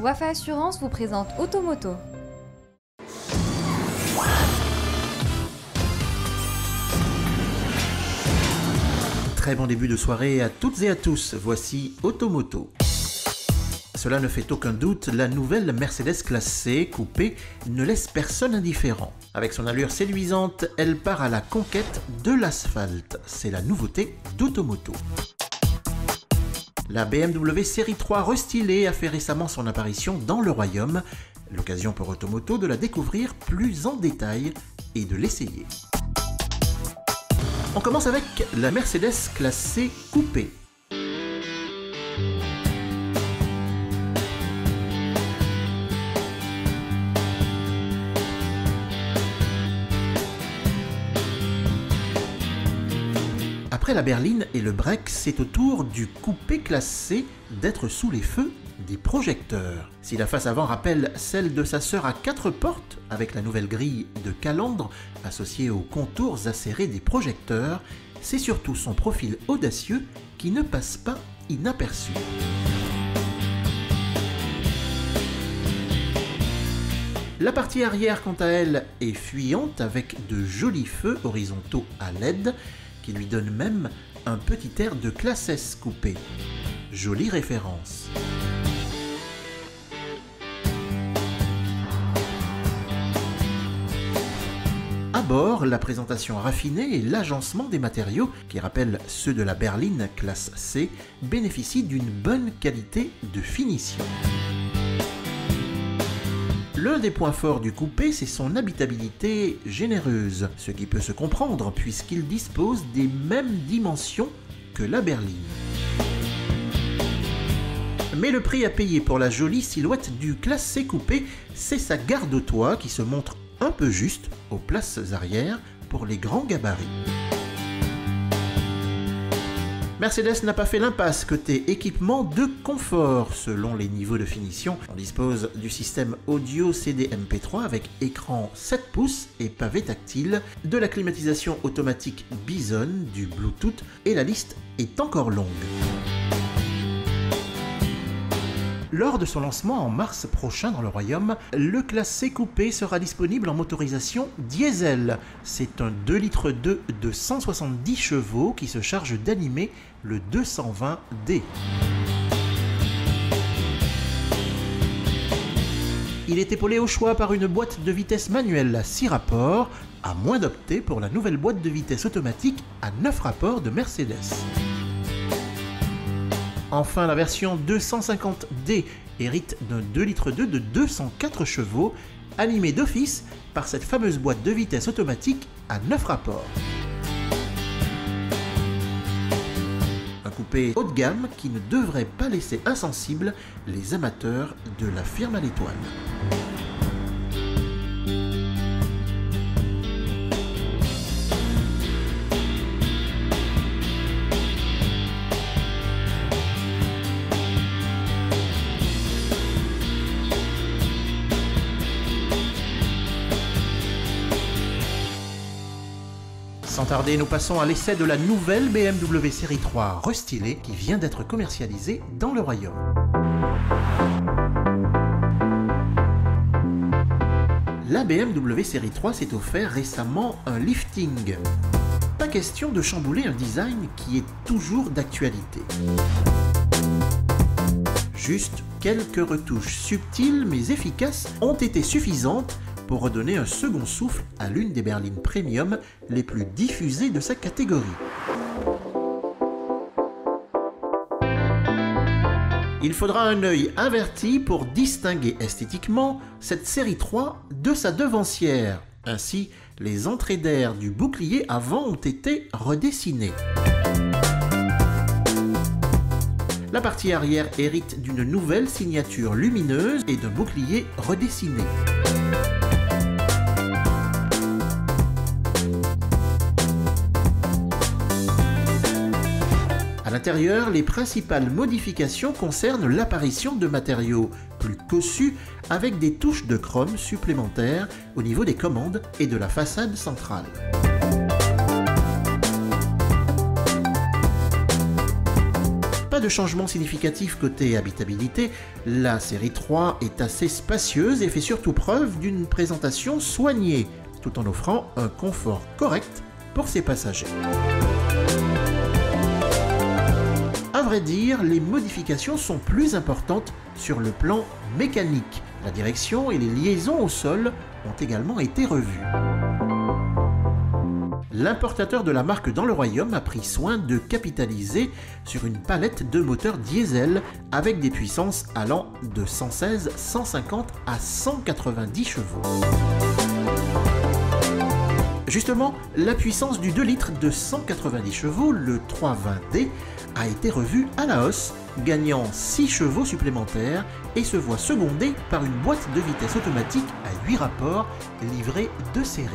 Wafa Assurance vous présente Automoto. Très bon début de soirée à toutes et à tous, voici Automoto. Cela ne fait aucun doute, la nouvelle Mercedes classe C coupée ne laisse personne indifférent. Avec son allure séduisante, elle part à la conquête de l'asphalte. C'est la nouveauté d'Automoto. La BMW série 3 restylée a fait récemment son apparition dans le royaume. L'occasion pour Automoto de la découvrir plus en détail et de l'essayer. On commence avec la Mercedes classe C coupée. Après la berline et le break, c'est au tour du coupé classe C d'être sous les feux des projecteurs. Si la face avant rappelle celle de sa sœur à 4 portes, avec la nouvelle grille de calandre associée aux contours acérés des projecteurs, c'est surtout son profil audacieux qui ne passe pas inaperçu. La partie arrière, quant à elle, est fuyante avec de jolis feux horizontaux à LED qui lui donnent même un petit air de classe S coupé. Jolie référence. À bord, la présentation raffinée et l'agencement des matériaux, qui rappellent ceux de la berline classe C, bénéficient d'une bonne qualité de finition. L'un des points forts du coupé, c'est son habitabilité généreuse, ce qui peut se comprendre puisqu'il dispose des mêmes dimensions que la berline. Mais le prix à payer pour la jolie silhouette du classe C coupé, c'est sa garde au toit qui se montre un peu juste aux places arrière pour les grands gabarits. Mercedes n'a pas fait l'impasse côté équipement de confort. Selon les niveaux de finition, on dispose du système audio CD MP3 avec écran 7 pouces et pavé tactile, de la climatisation automatique Bison, du Bluetooth et la liste est encore longue. Lors de son lancement en mars prochain dans le Royaume, le classe C coupé sera disponible en motorisation diesel. C'est un 2,2 litres de 170 chevaux qui se charge d'animer le 220D. Il est épaulé au choix par une boîte de vitesse manuelle à 6 rapports, à moins d'opter pour la nouvelle boîte de vitesse automatique à 9 rapports de Mercedes. Enfin, la version 250D hérite d'un 2,2 litres de 204 chevaux, animé d'office par cette fameuse boîte de vitesse automatique à 9 rapports. Un coupé haut de gamme qui ne devrait pas laisser insensibles les amateurs de la firme à l'étoile. Sans tarder, nous passons à l'essai de la nouvelle BMW série 3 restylée qui vient d'être commercialisée dans le Royaume. La BMW série 3 s'est offert récemment un lifting. Pas question de chambouler un design qui est toujours d'actualité. Juste quelques retouches subtiles mais efficaces ont été suffisantes pour redonner un second souffle à l'une des berlines premium les plus diffusées de sa catégorie. Il faudra un œil averti pour distinguer esthétiquement cette série 3 de sa devancière. Ainsi, les entrées d'air du bouclier avant ont été redessinées. La partie arrière hérite d'une nouvelle signature lumineuse et d'un bouclier redessiné. À l'intérieur, les principales modifications concernent l'apparition de matériaux plus cossus avec des touches de chrome supplémentaires au niveau des commandes et de la façade centrale. de changement significatif côté habitabilité, la série 3 est assez spacieuse et fait surtout preuve d'une présentation soignée, tout en offrant un confort correct pour ses passagers. À vrai dire, les modifications sont plus importantes sur le plan mécanique. La direction et les liaisons au sol ont également été revues. L'importateur de la marque dans le royaume a pris soin de capitaliser sur une palette de moteurs diesel avec des puissances allant de 116, 150 à 190 chevaux. Justement, la puissance du 2 litres de 190 chevaux, le 320D, a été revue à la hausse, gagnant 6 chevaux supplémentaires et se voit secondée par une boîte de vitesse automatique à 8 rapports livrée de série.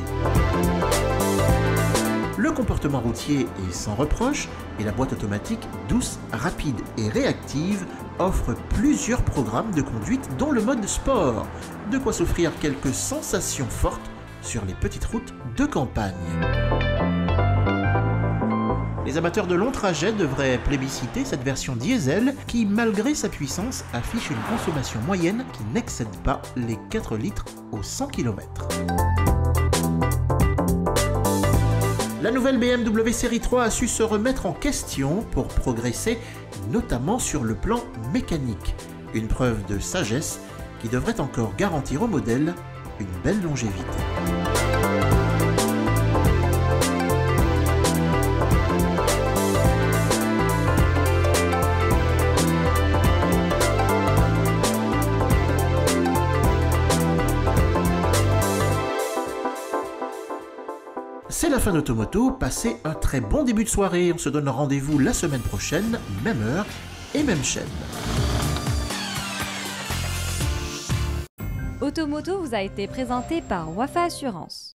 Le comportement routier est sans reproche et la boîte automatique douce, rapide et réactive offre plusieurs programmes de conduite dont le mode sport, de quoi s'offrir quelques sensations fortes sur les petites routes de campagne. Les amateurs de longs trajets devraient plébisciter cette version diesel qui, malgré sa puissance, affiche une consommation moyenne qui n'excède pas les 4 litres au 100 km. La nouvelle BMW série 3 a su se remettre en question pour progresser, notamment sur le plan mécanique. Une preuve de sagesse qui devrait encore garantir au modèle une belle longévité. C'est la fin d'Automoto, passez un très bon début de soirée, on se donne rendez-vous la semaine prochaine, même heure et même chaîne. Automoto vous a été présenté par Wafa Assurance.